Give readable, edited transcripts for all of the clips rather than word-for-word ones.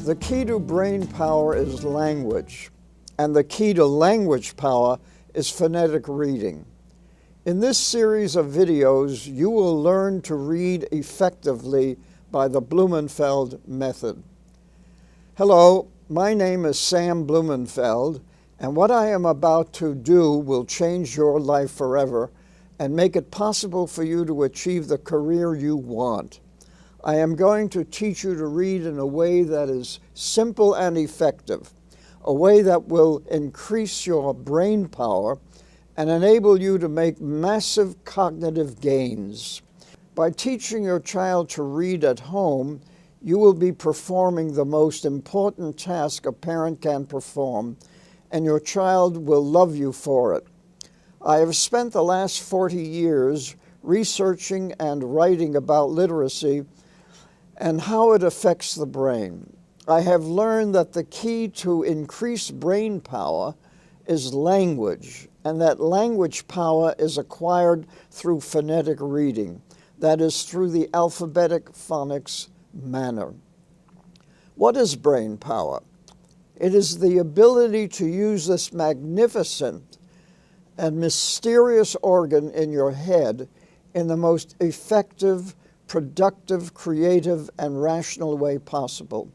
The key to brain power is language, and the key to language power is phonetic reading. In this series of videos, you will learn to read effectively by the Blumenfeld method. Hello, my name is Sam Blumenfeld, and what I am about to do will change your life forever and make it possible for you to achieve the career you want. I am going to teach you to read in a way that is simple and effective, a way that will increase your brain power and enable you to make massive cognitive gains. By teaching your child to read at home, you will be performing the most important task a parent can perform, and your child will love you for it. I have spent the last 40 years researching and writing about literacy and how it affects the brain. I have learned that the key to increased brain power is language, and that language power is acquired through phonetic reading, that is, through the alphabetic phonics manner. What is brain power? It is the ability to use this magnificent and mysterious organ in your head in the most effective, productive, creative, and rational way possible.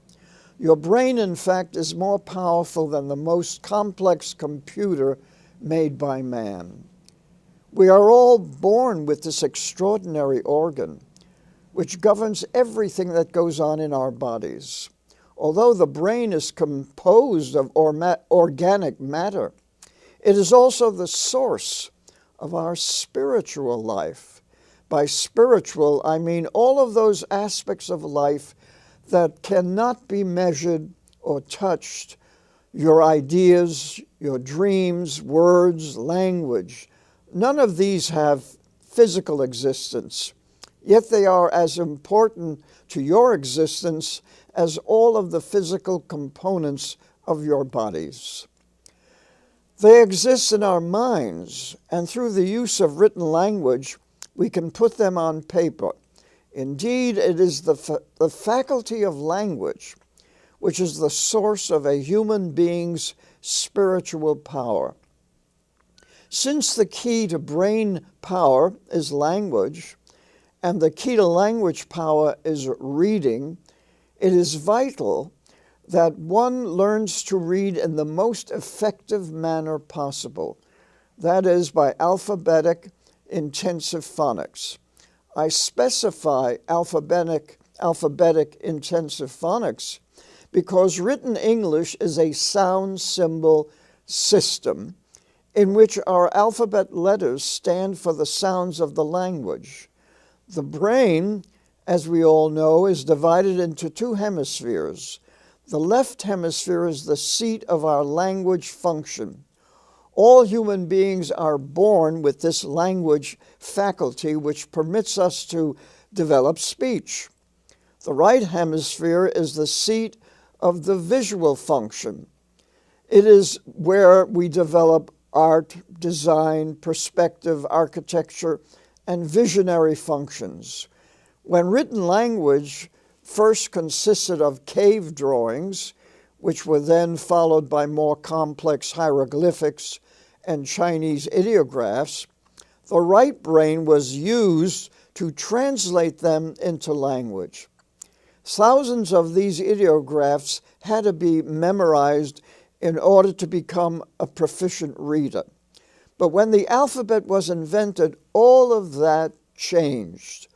Your brain, in fact, is more powerful than the most complex computer made by man. We are all born with this extraordinary organ, which governs everything that goes on in our bodies. Although the brain is composed of organic matter, it is also the source of our spiritual life. By spiritual, I mean all of those aspects of life that cannot be measured or touched: your ideas, your dreams, words, language. None of these have physical existence, yet they are as important to your existence as all of the physical components of your bodies. They exist in our minds, and through the use of written language, we can put them on paper. Indeed, it is the faculty of language which is the source of a human being's spiritual power. Since the key to brain power is language, and the key to language power is reading, it is vital that one learns to read in the most effective manner possible, that is, by alphabetic intensive phonics. I specify alphabetic intensive phonics because written English is a sound symbol system in which our alphabet letters stand for the sounds of the language. The brain, as we all know, is divided into two hemispheres. The left hemisphere is the seat of our language function. All human beings are born with this language faculty which permits us to develop speech. The right hemisphere is the seat of the visual function. It is where we develop art, design, perspective, architecture, and visionary functions. When written language first consisted of cave drawings, which were then followed by more complex hieroglyphics and Chinese ideographs, the right brain was used to translate them into language. Thousands of these ideographs had to be memorized in order to become a proficient reader. But when the alphabet was invented, all of that changed.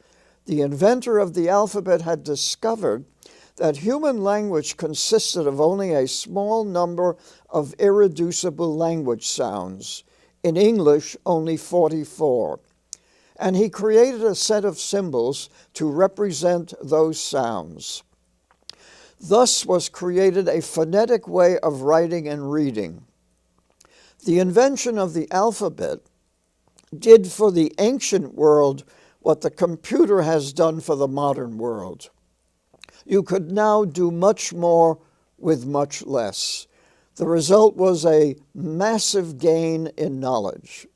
The inventor of the alphabet had discovered that human language consisted of only a small number of irreducible language sounds. In English, only 44. And he created a set of symbols to represent those sounds. Thus was created a phonetic way of writing and reading. The invention of the alphabet did for the ancient world what the computer has done for the modern world. You could now do much more with much less. The result was a massive gain in knowledge.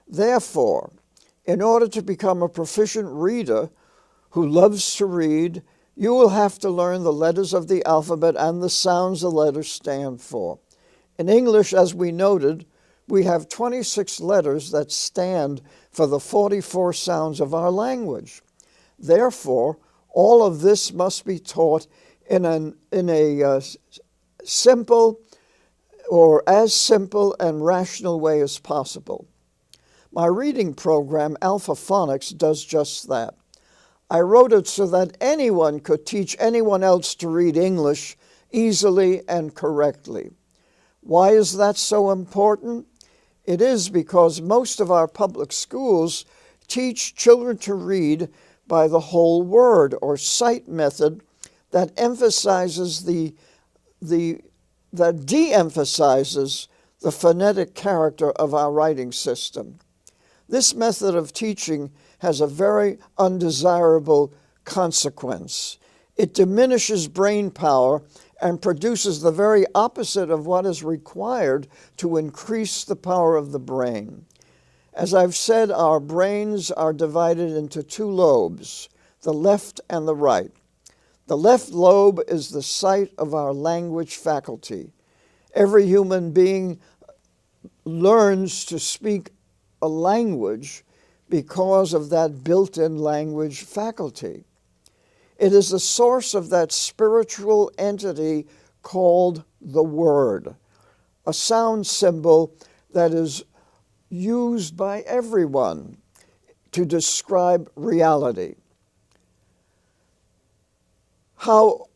Therefore, in order to become a proficient reader who loves to read You will have to learn the letters of the alphabet and the sounds the letters stand for. In English, as we noted, we have 26 letters that stand for the 44 sounds of our language. Therefore, all of this must be taught in a simple or as simple and rational way as possible. My reading program, Alpha-Phonics, does just that. I wrote it so that anyone could teach anyone else to read English easily and correctly. Why is that so important? It is because most of our public schools teach children to read by the whole word or sight method that de-emphasizes the phonetic character of our writing system. This method of teaching has a very undesirable consequence. It diminishes brain power and produces the very opposite of what is required to increase the power of the brain. As I've said, our brains are divided into two lobes, the left and the right. The left lobe is the site of our language faculty. Every human being learns to speak a language because of that built-in language faculty. It is the source of that spiritual entity called the word, a sound symbol that is used by everyone to describe reality. How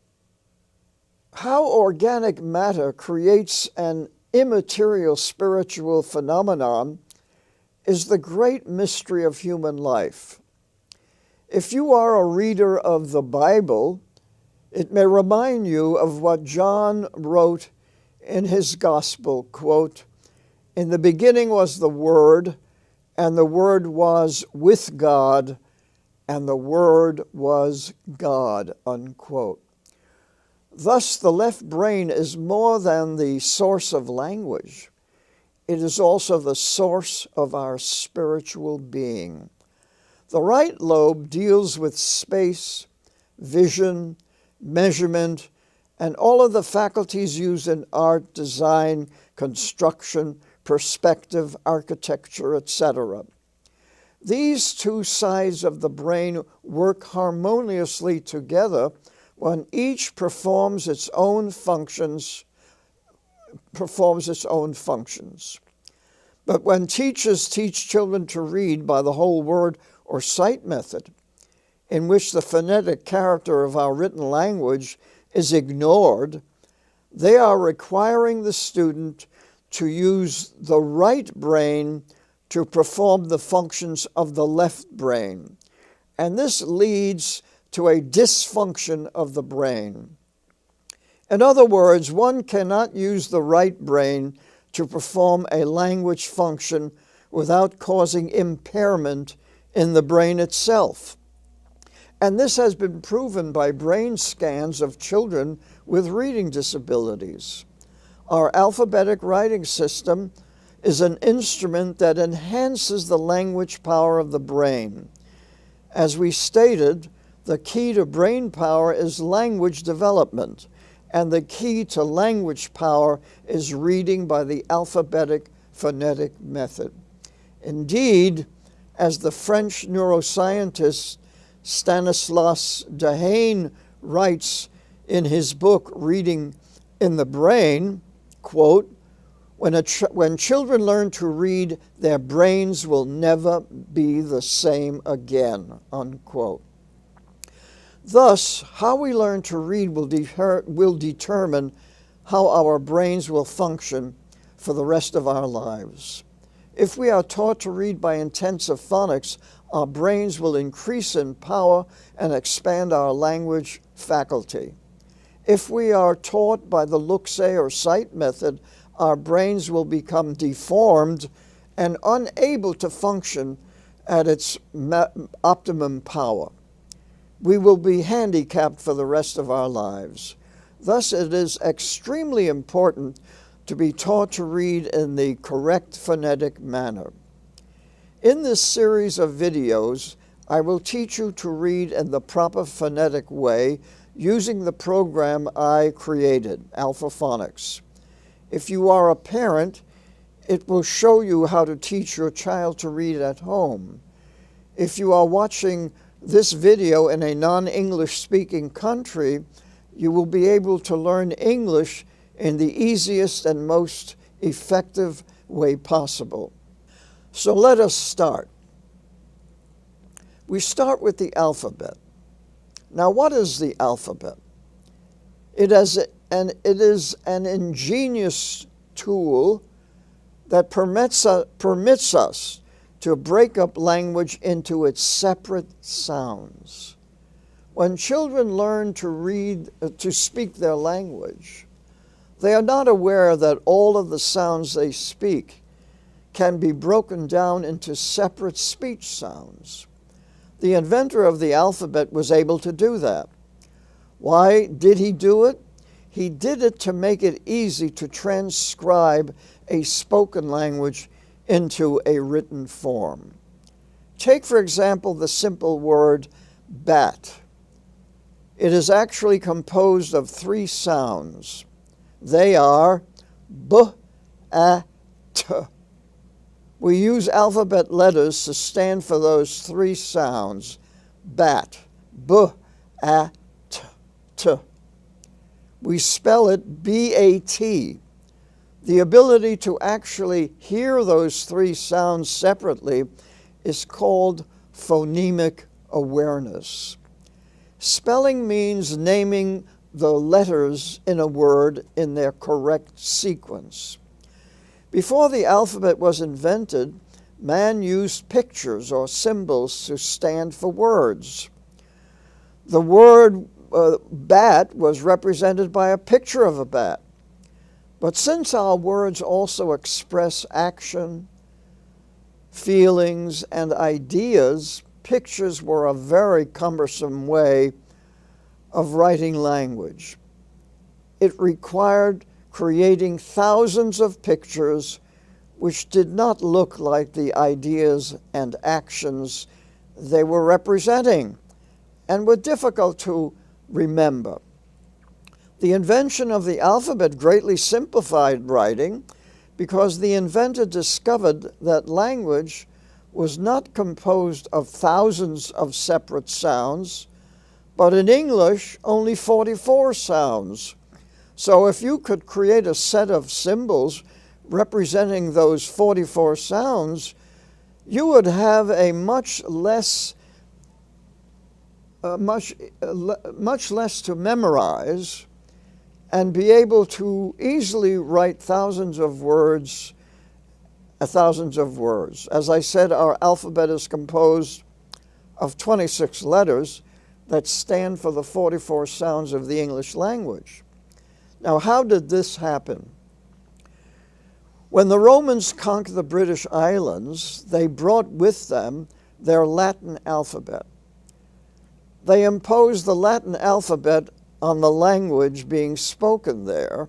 organic matter creates an immaterial spiritual phenomenon is the great mystery of human life. If you are a reader of the Bible, it may remind you of what John wrote in his gospel, quote, "In the beginning was the Word, and the Word was with God, and the Word was God," unquote. Thus, the left brain is more than the source of language. It is also the source of our spiritual being. The right lobe deals with space, vision, measurement, and all of the faculties used in art, design, construction, perspective, architecture, etc. These two sides of the brain work harmoniously together when each performs its own functions. But when teachers teach children to read by the whole word or sight method, in which the phonetic character of our written language is ignored, they are requiring the student to use the right brain to perform the functions of the left brain. And this leads to a dysfunction of the brain. In other words, one cannot use the right brain to perform a language function without causing impairment in the brain itself. And this has been proven by brain scans of children with reading disabilities. Our alphabetic writing system is an instrument that enhances the language power of the brain. As we stated, the key to brain power is language development, and the key to language power is reading by the alphabetic phonetic method. Indeed, as the French neuroscientist Stanislas Dehaene writes in his book, Reading in the Brain, quote, when children learn to read, their brains will never be the same again, unquote. Thus, how we learn to read will determine how our brains will function for the rest of our lives. If we are taught to read by intensive phonics, our brains will increase in power and expand our language faculty. If we are taught by the look-say or sight method, our brains will become deformed and unable to function at its optimum power. We will be handicapped for the rest of our lives. Thus, it is extremely important to be taught to read in the correct phonetic manner. In this series of videos, I will teach you to read in the proper phonetic way using the program I created, Alpha-Phonics. If you are a parent, it will show you how to teach your child to read at home. If you are watching this video in a non-English speaking country, you will be able to learn English in the easiest and most effective way possible. So let us start. We start with the alphabet. Now, what is the alphabet? It is an ingenious tool that permits us to break up language into its separate sounds. When children learn to speak their language, they are not aware that all of the sounds they speak can be broken down into separate speech sounds. The inventor of the alphabet was able to do that. Why did he do it? He did it to make it easy to transcribe a spoken language into a written form. Take, for example, the simple word bat. It is actually composed of 3 sounds. They are b, a, t. We use alphabet letters to stand for those 3 sounds. Bat, b, a, t, t. We spell it B-A-T. The ability to actually hear those 3 sounds separately is called phonemic awareness. Spelling means naming the letters in a word in their correct sequence. Before the alphabet was invented, man used pictures or symbols to stand for words. The word bat was represented by a picture of a bat. But since our words also express action, feelings, and ideas, pictures were a very cumbersome way of writing language. It required creating thousands of pictures which did not look like the ideas and actions they were representing and were difficult to remember. The invention of the alphabet greatly simplified writing because the inventor discovered that language was not composed of thousands of separate sounds, but in English, only 44 sounds. So if you could create a set of symbols representing those 44 sounds, you would have a much less to memorize and be able to easily write thousands of words. As I said, our alphabet is composed of 26 letters that stand for the 44 sounds of the English language. Now, how did this happen? When the Romans conquered the British Islands, they brought with them their Latin alphabet. They imposed the Latin alphabet on the language being spoken there,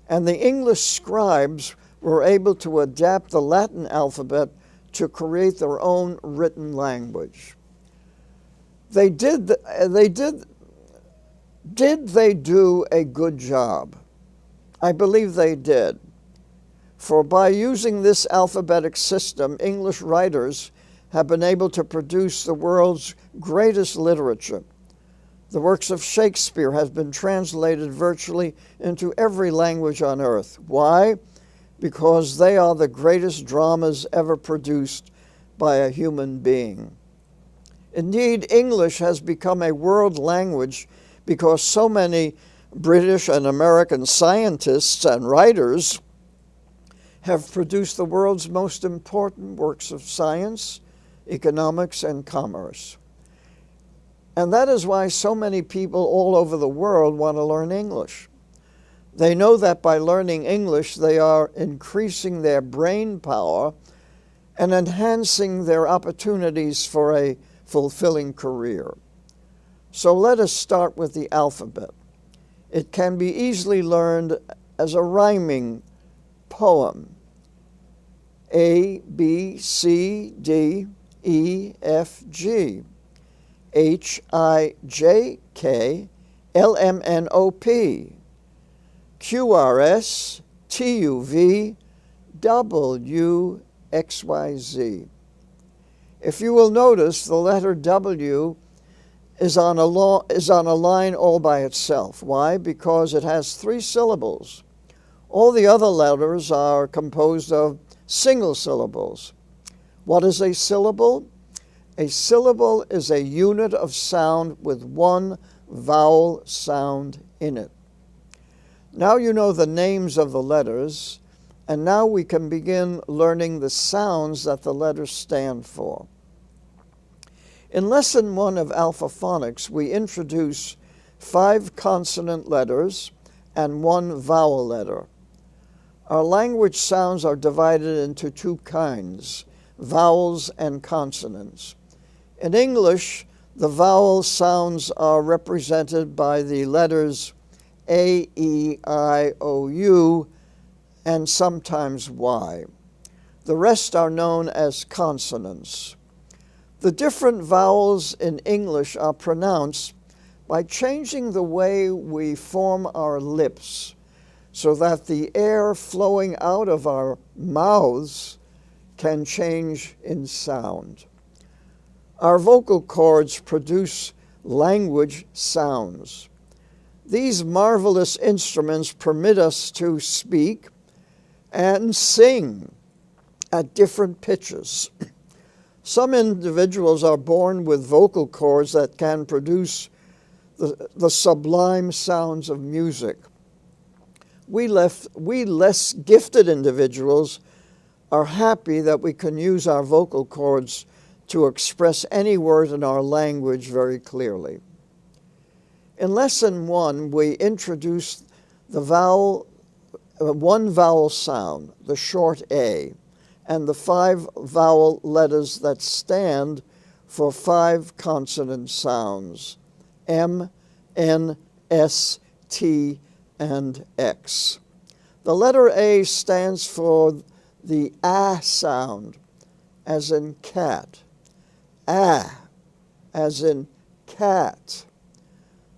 and the English scribes were able to adapt the Latin alphabet to create their own written language. Did they do a good job? I believe they did. For by using this alphabetic system, English writers have been able to produce the world's greatest literature. The works of Shakespeare have been translated virtually into every language on earth. Why? Because they are the greatest dramas ever produced by a human being. Indeed, English has become a world language because so many British and American scientists and writers have produced the world's most important works of science, economics, and commerce. And that is why so many people all over the world want to learn English. They know that by learning English, they are increasing their brain power and enhancing their opportunities for a fulfilling career. So let us start with the alphabet. It can be easily learned as a rhyming poem. A, B, C, D, E, F, G. H, I, J, K, LMNOP, QRS, TUV, WXYZ. If you will notice, the letter W is on a line all by itself. Why? Because it has 3 syllables. All the other letters are composed of single syllables. What is a syllable? A syllable is a unit of sound with 1 vowel sound in it. Now you know the names of the letters, and now we can begin learning the sounds that the letters stand for. In Lesson 1 of Alpha-Phonics, we introduce 5 consonant letters and 1 vowel letter. Our language sounds are divided into 2 kinds, vowels and consonants. In English, the vowel sounds are represented by the letters A, E, I, O, U, and sometimes Y. The rest are known as consonants. The different vowels in English are pronounced by changing the way we form our lips so that the air flowing out of our mouths can change in sound. Our vocal cords produce language sounds. These marvelous instruments permit us to speak and sing at different pitches. Some individuals are born with vocal cords that can produce the sublime sounds of music. We less gifted individuals are happy that we can use our vocal cords to express any word in our language very clearly. In Lesson 1, we introduced the one vowel sound, the short A, and the 5 vowel letters that stand for 5 consonant sounds, M, N, S, T, and X. The letter A stands for the A sound, as in cat. A, as in cat.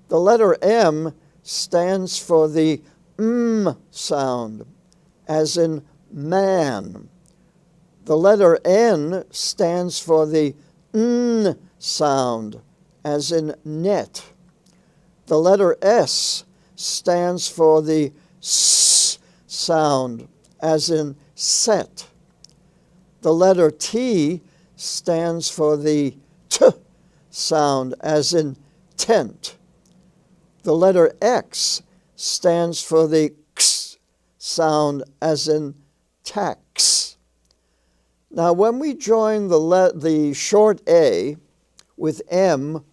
The letter M stands for the sound, as in man. The letter N stands for the N sound, as in net. The letter S stands for the S sound, as in set. The letter T stands for the T sound, as in tent. The letter X stands for the X sound, as in tax. Now, when we join the short A with M,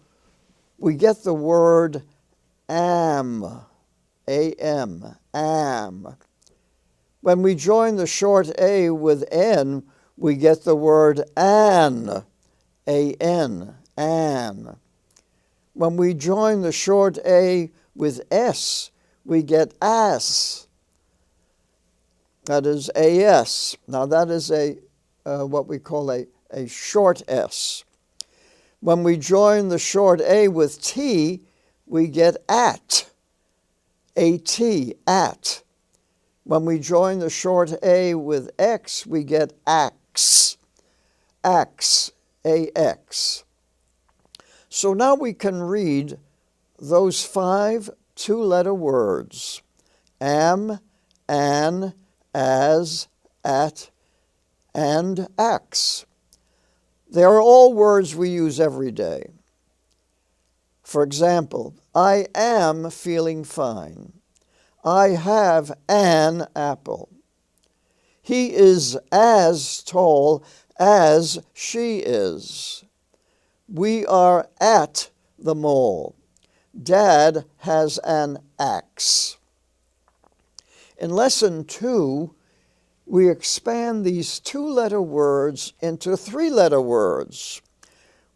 we get the word am, A-M, am. When we join the short A with N, we get the word an, A-N, an. When we join the short A with S, we get as. That is A-S. Now, that is what we call a short S. When we join the short A with T, we get at, A-T, at. When we join the short A with X, we get ax, ax, A-X. So now we can read those 5 2-letter words, am, an, as, at, and ax. They are all words we use every day. For example, I am feeling fine. I have an apple. He is as tall as she is. We are at the mall. Dad has an axe. In Lesson 2, we expand these 2-letter words into 3-letter words.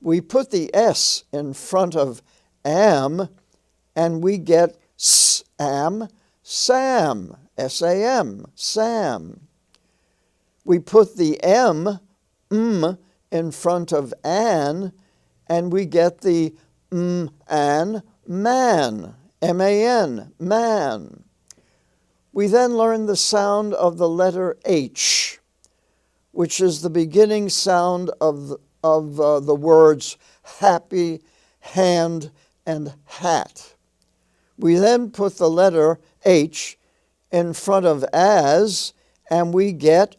We put the S in front of am, and we get sam, Sam, S-A-M, Sam. We put the M, in front of an, and we get the an, man, M-A-N, man. We then learn the sound of the letter H, which is the beginning sound of the words happy, hand, and hat. We then put the letter H in front of as, and we get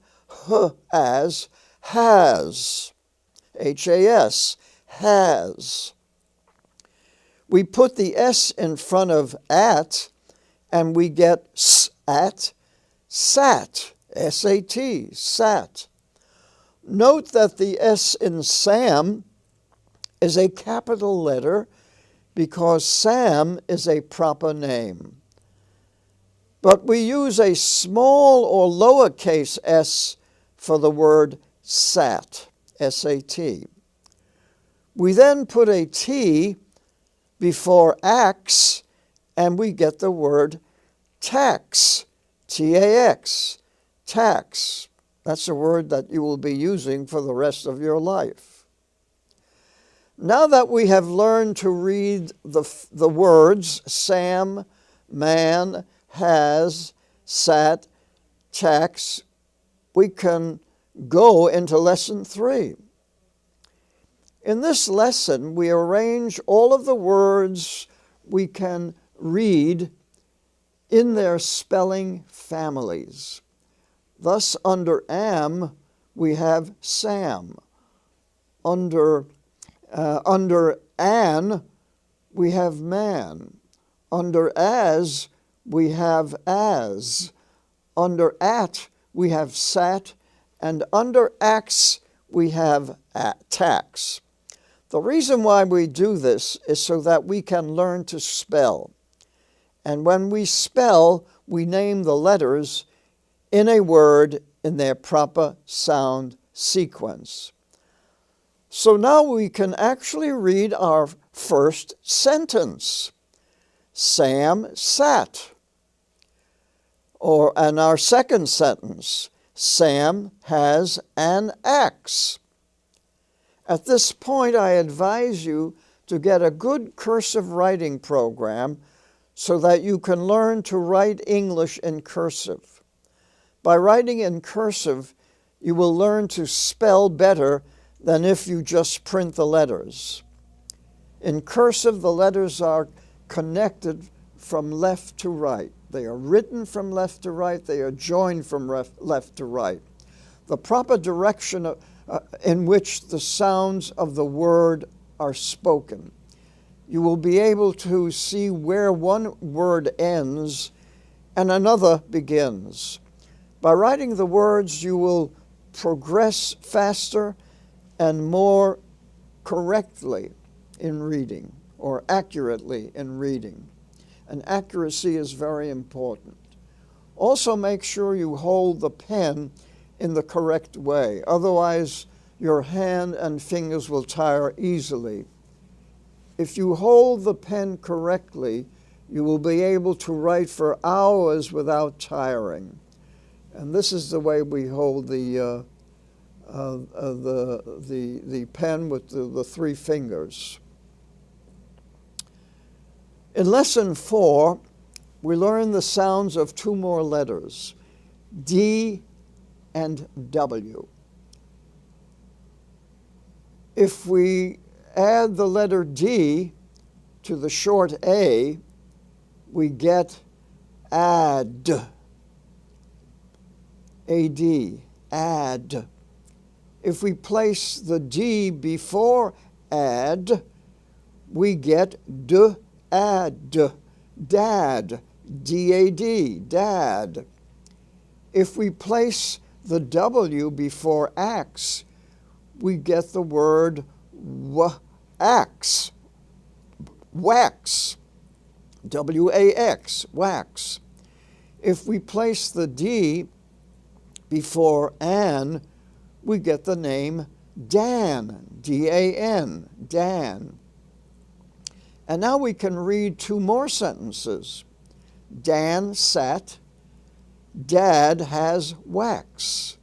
H as has. H-A-S, has. We put the S in front of at, and we get s-at, sat, S-A-T, sat. Note that the S in Sam is a capital letter because Sam is a proper name. But we use a small or lowercase s for the word sat, S-A-T. We then put a T before ax, and we get the word tax, T-A-X, tax. That's a word that you will be using for the rest of your life. Now that we have learned to read the words Sam, man, has, sat, tax, we can go into lesson 3. In this lesson, we arrange all of the words we can read in their spelling families. Thus, under am, we have Sam. Under an, we have man. Under as, we have as. Under at, we have sat. And under ax, we have tax. The reason why we do this is so that we can learn to spell. And when we spell, we name the letters in a word in their proper sound sequence. So now we can actually read our first sentence. Sam sat. And our second sentence, Sam has an axe. At this point, I advise you to get a good cursive writing program so that you can learn to write English in cursive. By writing in cursive, you will learn to spell better than if you just print the letters. In cursive, the letters are connected from left to right. They are written from left to right. They are joined from left to right. The proper direction in which the sounds of the word are spoken. You will be able to see where one word ends and another begins. By writing the words, you will progress faster and more correctly in reading, or accurately in reading. And accuracy is very important. Also, make sure you hold the pen in the correct way. Otherwise, your hand and fingers will tire easily. If you hold the pen correctly, you will be able to write for hours without tiring. And this is the way we hold the pen with the 3 fingers. In lesson 4, we learn the sounds of 2 more letters, D and W. If we add the letter D to the short A, we get add, A-D, add. If we place the D before add, we get d-add, dad, D-A-D, dad. If we place the W before ax, we get the word wax, wax, W-A-X, wax. If we place the D before an, we get the name Dan, D-A-N, Dan. And now we can read 2 more sentences. Dan sat, Dad has wax.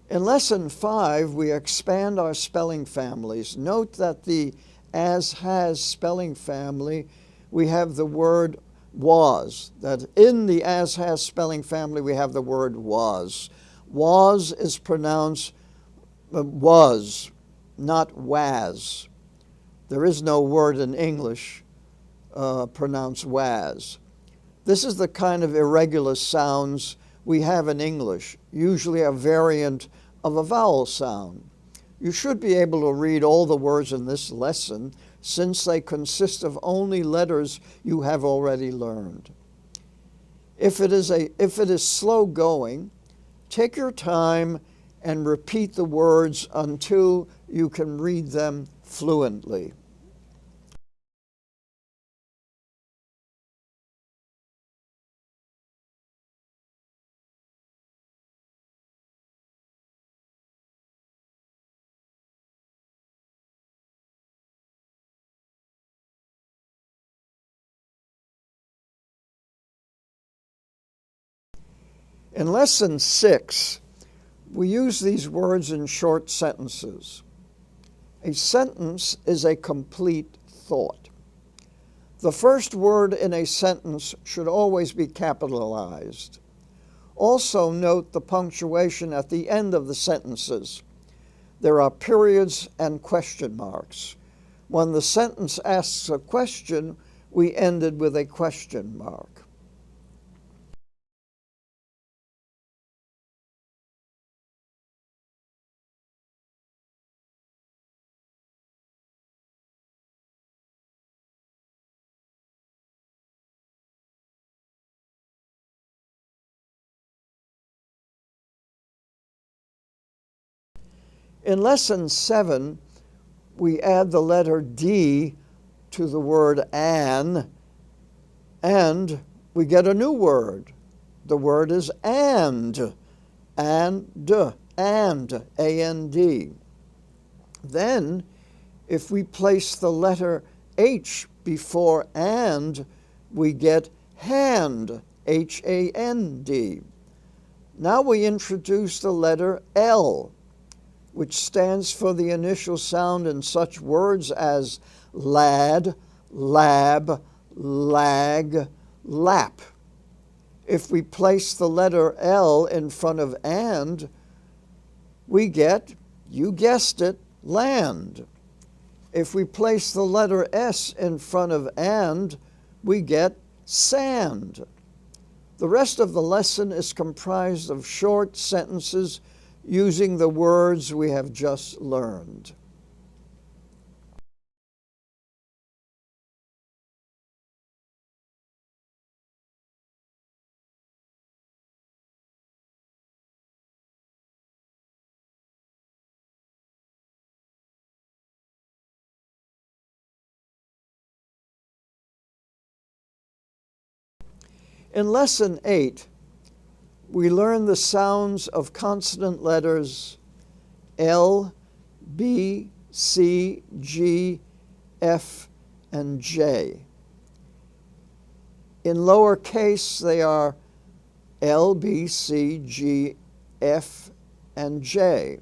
In lesson 5, we expand our spelling families. Note that the as-has spelling family we have the word was. That in the as-has spelling family, we have the word was. Was is pronounced was, not was. There is no word in English pronounced was. This is the kind of irregular sounds we have in English, usually a variant of a vowel sound. You should be able to read all the words in this lesson since they consist of only letters you have already learned. If it is slow going, take your time and repeat the words until you can read them fluently. In Lesson 6, we use these words in short sentences. A sentence is a complete thought. The first word in a sentence should always be capitalized. Also note the punctuation at the end of the sentences. There are periods and question marks. When the sentence asks a question, we ended with a question mark. In Lesson 7, we add the letter D to the word an, and we get a new word. The word is and, A-N-D. Then, if we place the letter H before and, we get hand, H-A-N-D. Now we introduce the letter L, which stands for the initial sound in such words as lad, lab, lag, lap. If we place the letter L in front of and, we get, you guessed it, land. If we place the letter S in front of and, we get sand. The rest of the lesson is comprised of short sentences using the words we have just learned. In Lesson 8, we learn the sounds of consonant letters L, B, C, G, F, and J. In lowercase, they are L, B, C, G, F, and J.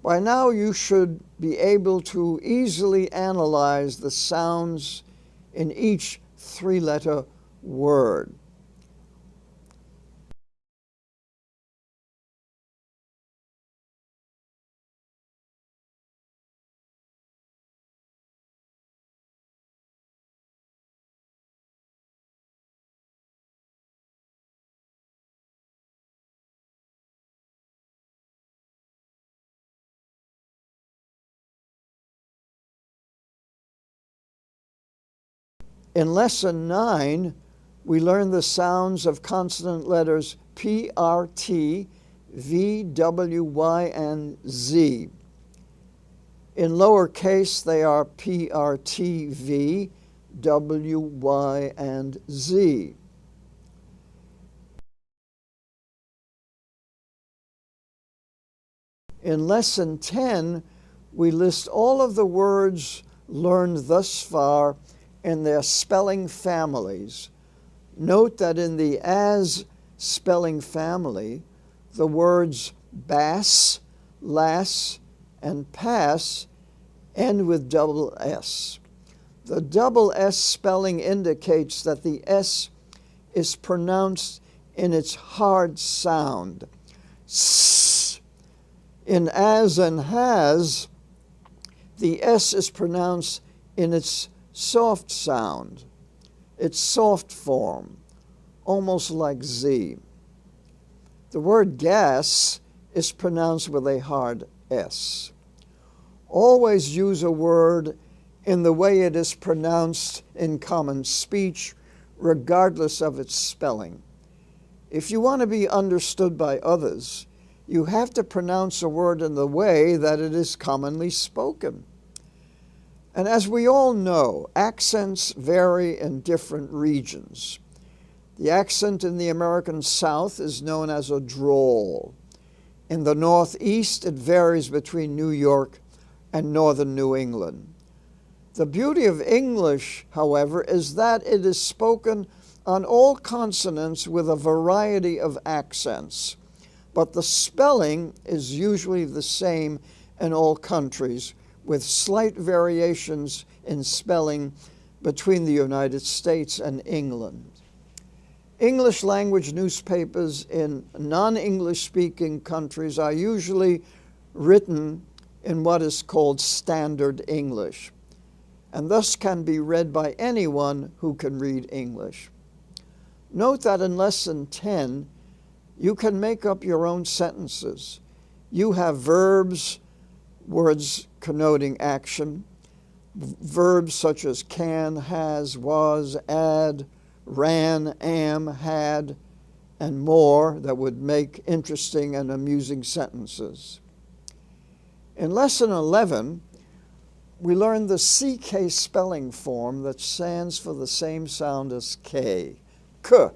By now, you should be able to easily analyze the sounds in each three-letter word. In Lesson 9, we learn the sounds of consonant letters P, R, T, V, W, Y, and Z. In lowercase, they are P, R, T, V, W, Y, and Z. In Lesson 10, we list all of the words learned thus far in their spelling families. Note that in the as spelling family, the words bass, lass, and pass end with double S. The double S spelling indicates that the S is pronounced in its hard sound. S. In as and has, the S is pronounced in its soft sound, its soft form, almost like Z. The word gas is pronounced with a hard S. Always use a word in the way it is pronounced in common speech, regardless of its spelling. If you want to be understood by others, you have to pronounce a word in the way that it is commonly spoken. And as we all know, accents vary in different regions. The accent in the American South is known as a drawl. In the Northeast, it varies between New York and northern New England. The beauty of English, however, is that it is spoken on all consonants with a variety of accents, but the spelling is usually the same in all countries, with slight variations in spelling between the United States and England. English language newspapers in non-English speaking countries are usually written in what is called Standard English, and thus can be read by anyone who can read English. Note that in Lesson 10, you can make up your own sentences. You have verbs, words connoting action, verbs such as can, has, was, add, ran, am, had, and more that would make interesting and amusing sentences. In Lesson 11, we learned the CK spelling form that stands for the same sound as K, K.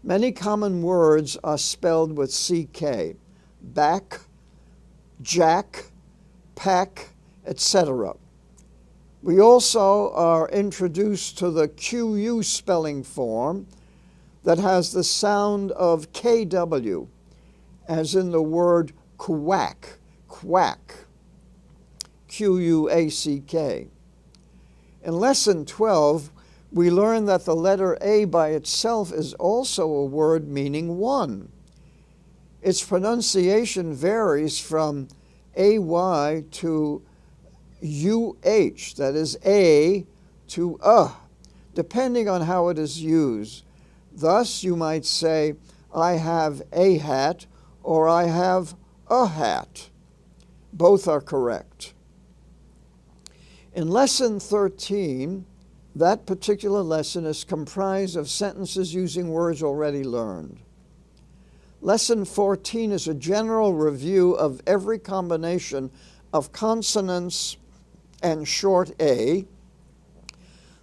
Many common words are spelled with CK, back, jack, pack, etc. We also are introduced to the QU spelling form that has the sound of KW, as in the word quack, quack, Q-U-A-C-K. In Lesson 12, we learn that the letter A by itself is also a word meaning one. Its pronunciation varies from AY to UH, that is A to depending on how it is used. Thus, you might say, I have a hat, or I have a hat. Both are correct. In Lesson 13, that particular lesson is comprised of sentences using words already learned. Lesson 14 is a general review of every combination of consonants and short A,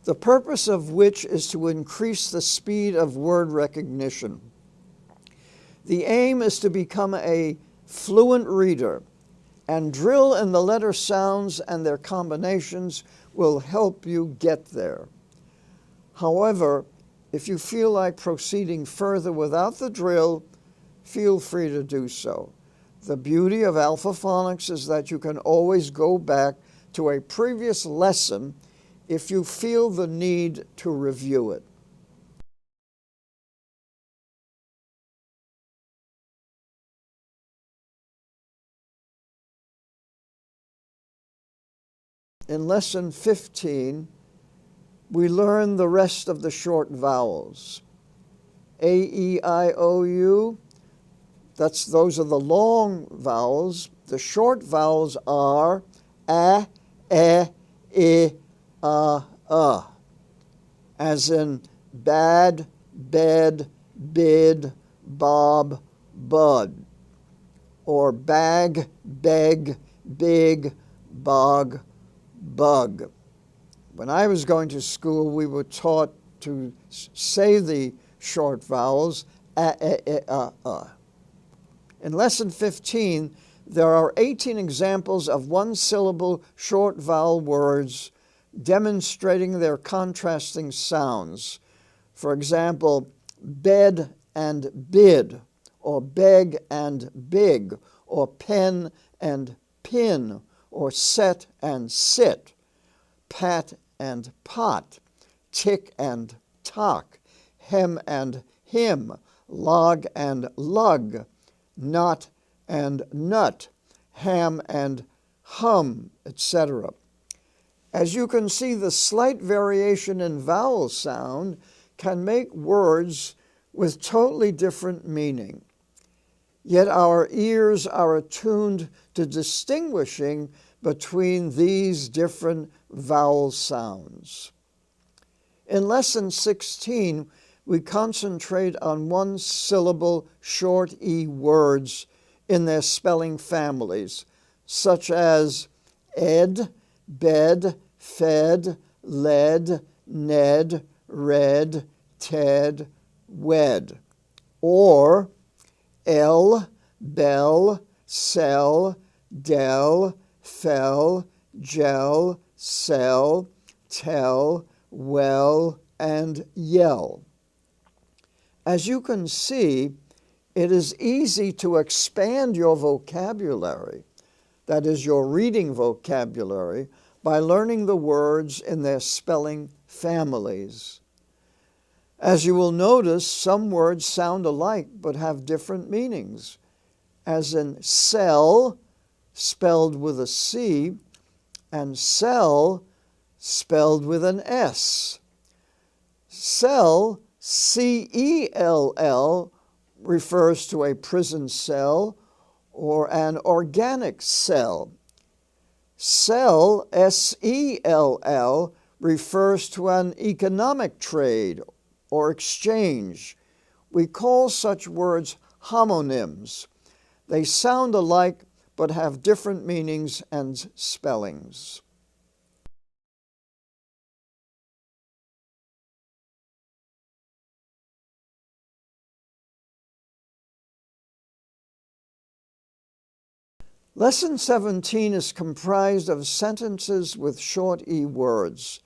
the purpose of which is to increase the speed of word recognition. The aim is to become a fluent reader, and drill in the letter sounds and their combinations will help you get there. However, if you feel like proceeding further without the drill, feel free to do so. The beauty of Alpha-Phonics is that you can always go back to a previous lesson if you feel the need to review it. In Lesson 15, we learn the rest of the short vowels. A, E, I, O, U, those are the long vowels. The short vowels are A, E, I, as in bad, bed, bid, bob, bud, or bag, beg, big, bog, bug. When I was going to school, we were taught to say the short vowels, a. In Lesson 15, there are 18 examples of one-syllable short vowel words demonstrating their contrasting sounds. For example, bed and bid, or beg and big, or pen and pin, or set and sit, pat and pot, tick and tock, hem and him, log and lug, knot and nut, ham and hum, etc. As you can see, the slight variation in vowel sound can make words with totally different meaning. Yet our ears are attuned to distinguishing between these different vowel sounds. In Lesson 16, we concentrate on one-syllable short E words in their spelling families, such as ed, bed, fed, led, ned, red, ted, wed, or el, bell, sell, del, fell, gel, sell, tell, well, and yell. As you can see, it is easy to expand your vocabulary, that is, your reading vocabulary, by learning the words in their spelling families. As you will notice, some words sound alike but have different meanings, as in sell, spelled with a C, and cell, spelled with an S. Cell, C-E-L-L, refers to a prison cell or an organic cell. Sell, S-E-L-L, refers to an economic trade or exchange. We call such words homonyms. They sound alike but have different meanings and spellings. Lesson 17 is comprised of sentences with short E words.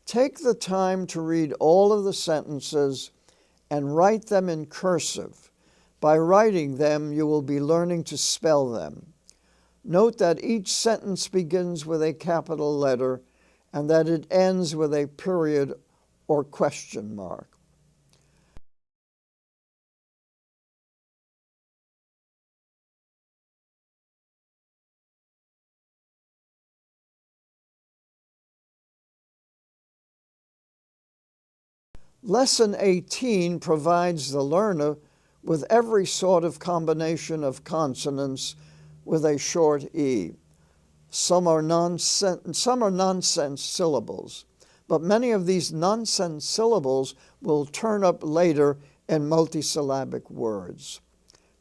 Take the time to read all of the sentences and write them in cursive. By writing them, you will be learning to spell them. Note that each sentence begins with a capital letter and that it ends with a period or question mark. Lesson 18 provides the learner with every sort of combination of consonants with a short E. Some are nonsense syllables, but many of these nonsense syllables will turn up later in multisyllabic words.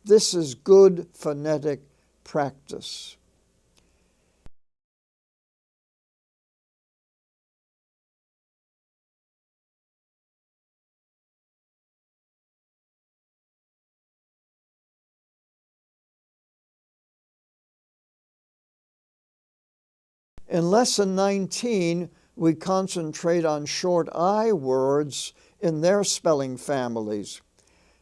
This is good phonetic practice. In Lesson 19, we concentrate on short I words in their spelling families.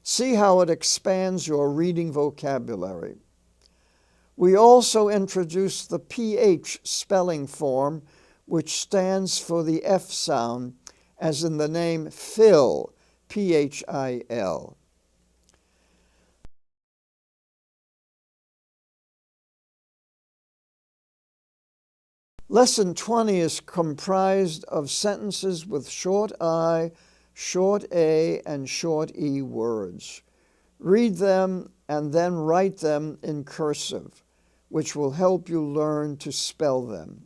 See how it expands your reading vocabulary. We also introduce the PH spelling form, which stands for the F sound, as in the name Phil, P-H-I-L. Lesson 20 is comprised of sentences with short I, short A, and short E words. Read them and then write them in cursive, which will help you learn to spell them.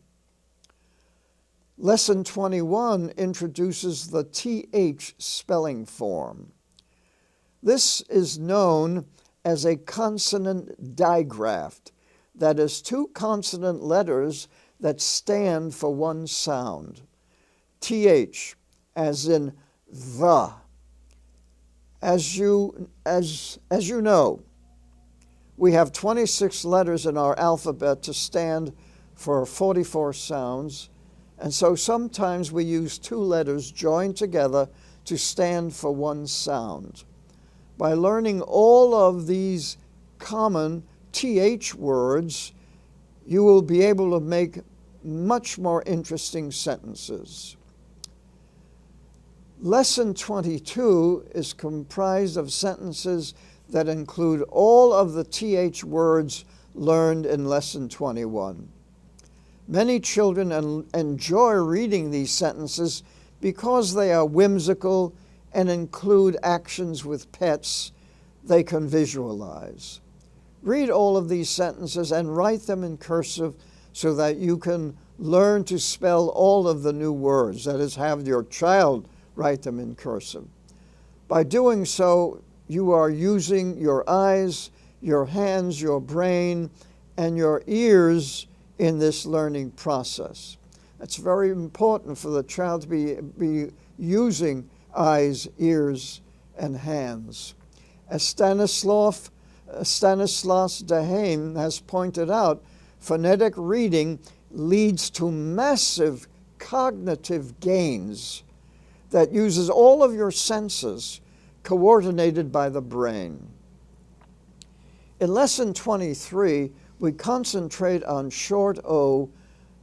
Lesson 21 introduces the TH spelling form. This is known as a consonant digraft, that is, two consonant letters that stand for one sound. TH, as in the. As you know, we have 26 letters in our alphabet to stand for 44 sounds, and so sometimes we use two letters joined together to stand for one sound. By learning all of these common TH words, you will be able to make much more interesting sentences. Lesson 22 is comprised of sentences that include all of the TH words learned in Lesson 21. Many children enjoy reading these sentences because they are whimsical and include actions with pets they can visualize. Read all of these sentences and write them in cursive so that you can learn to spell all of the new words, that is, have your child write them in cursive. By doing so, you are using your eyes, your hands, your brain, and your ears in this learning process. It's very important for the child to be using eyes, ears, and hands. As Stanislas Dehaene has pointed out, phonetic reading leads to massive cognitive gains that uses all of your senses coordinated by the brain. In Lesson 23, we concentrate on short O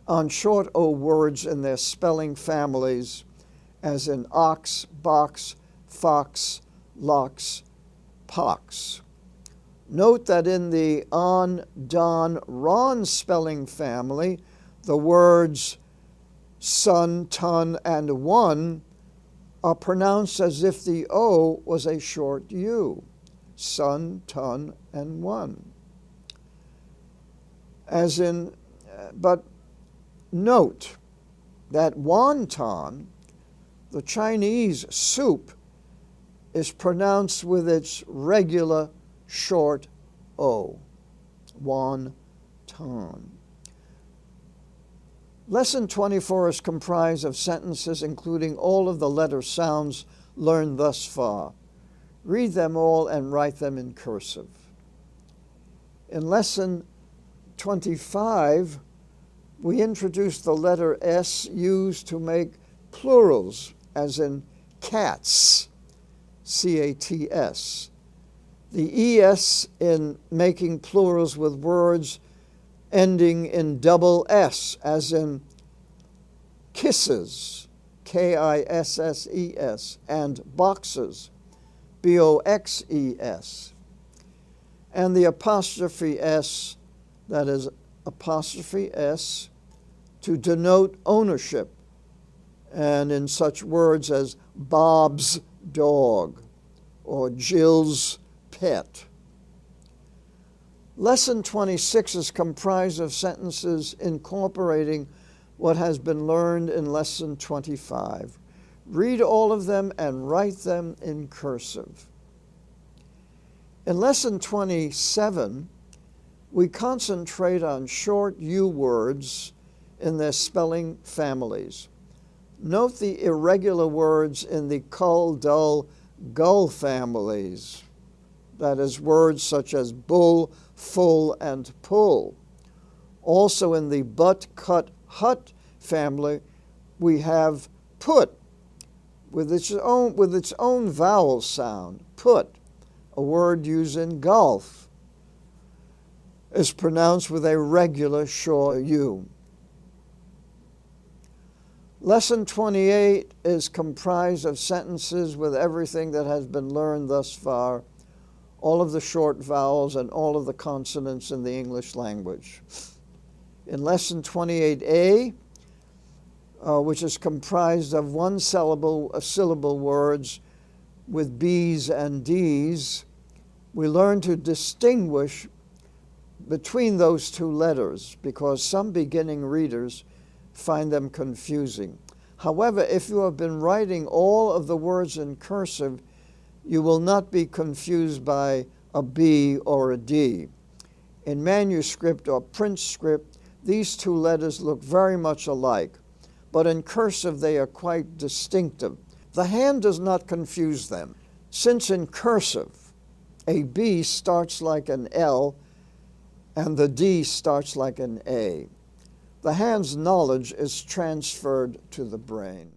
words in their spelling families, as in ox, box, fox, lox, pox. Note that in the on, don, ron spelling family, the words sun, ton, and one are pronounced as if the O was a short U. Sun, ton, and one. But note that wonton, the Chinese soup, is pronounced with its regular short O, wonton. Lesson 24 is comprised of sentences including all of the letter sounds learned thus far. Read them all and write them in cursive. In Lesson 25, we introduce the letter S used to make plurals, as in cats, C-A-T-S. The ES in making plurals with words ending in double S, as in kisses, K-I-S-S-E-S, and boxes, B-O-X-E-S. And the apostrophe S, that is apostrophe S, to denote ownership, and in such words as Bob's dog or Jill's pet. Lesson 26 is comprised of sentences incorporating what has been learned in Lesson 25. Read all of them and write them in cursive. In Lesson 27, we concentrate on short U words in their spelling families. Note the irregular words in the cull, dull, gull families. That is, words such as bull, full, and pull. Also in the but, cut, hut family, we have put, with its own vowel sound. Put, a word used in golf, is pronounced with a regular short U. Lesson 28 is comprised of sentences with everything that has been learned thus far, all of the short vowels and all of the consonants in the English language. In Lesson 28A, which is comprised of syllable words with B's and D's, we learn to distinguish between those two letters because some beginning readers find them confusing. However, if you have been writing all of the words in cursive, you will not be confused by a B or a D. In manuscript or print script, these two letters look very much alike, but in cursive they are quite distinctive. The hand does not confuse them, since in cursive, a B starts like an L and the D starts like an A. The hand's knowledge is transferred to the brain.